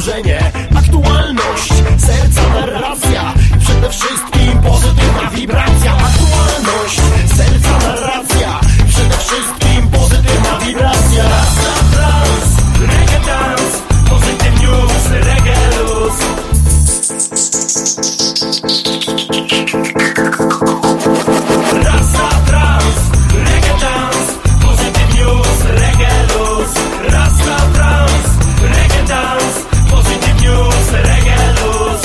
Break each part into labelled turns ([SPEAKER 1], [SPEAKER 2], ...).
[SPEAKER 1] wydarzenie, aktualność, serca narracja i przede wszystkim pozytywna wibracja. Aktualność, serca narracja, przede wszystkim pozytywna wibracja. Rasta trans, reggae dance, pozytyw news, reggae luz. Rasta trans, reggae dance, pozytyw news, reggae luz. Rasta trans, reggae dance, pozytyw news, reggae luz.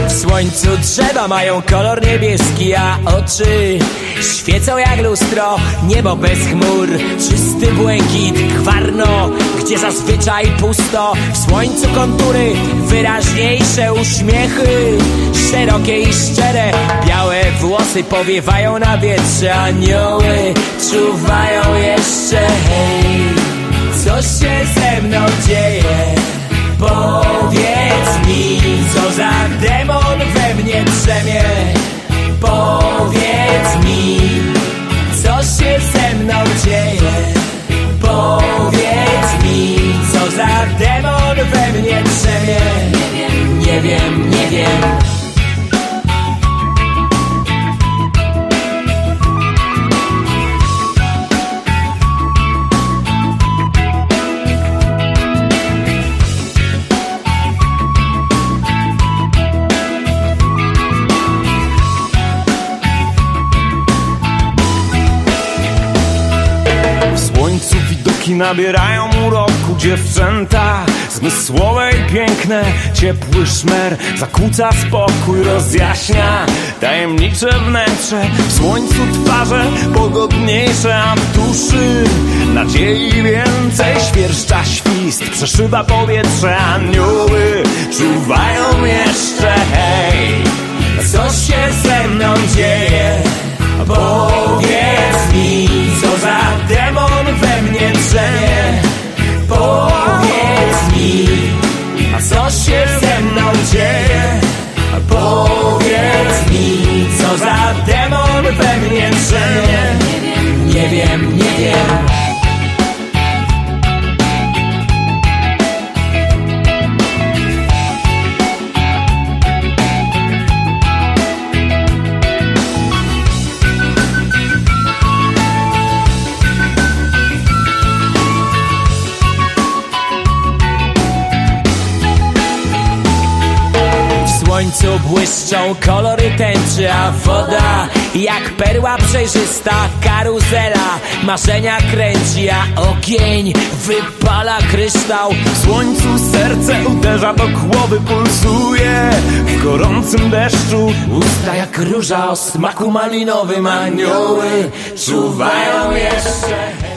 [SPEAKER 2] W słońcu drzewa mają kolor niebieski, a oczy świecą jak lustro. Niebo bez chmur, czysty błękit, gwarno, gdzie zazwyczaj pusto. W słońcu kontury, wyraźniejsze uśmiechy, szerokie i szczere. Białe włosy powiewają na wietrze, anioły czuwają jeszcze. Hej, co się ze mną dzieje? Powiedz mi, co za demon we mnie drzemie. Powiedz mi, co się ze mną dzieje. Powiedz mi, co za demon we mnie drzemie. Nie wiem, nie wiem.
[SPEAKER 3] Nabierają uroku dziewczęta, zmysłowe i piękne. Ciepły szmer zakłóca spokój, rozjaśnia tajemnicze wnętrze. W słońcu twarze pogodniejsze, a w duszy nadziei więcej. Świerszcza świst, przeszywa powietrze, anioły czuwają jeszcze. Hej,
[SPEAKER 2] co się ze mną dzieje? Powiedz mi, co za demon we mnie drzemie. Powiedz mi, a co się ze mną dzieje? Powiedz mi, co za demon we mnie drzemie. Nie wiem, nie wiem. słońcu błyszczą kolory tęczy, a woda jak perła przejrzysta karuzela marzenia kręci, a ogień wypala kryształ.
[SPEAKER 3] W słońcu serce uderza do głowy, pulsuje w gorącym deszczu.
[SPEAKER 2] Usta jak róża o smaku malinowym, anioły czuwają jeszcze.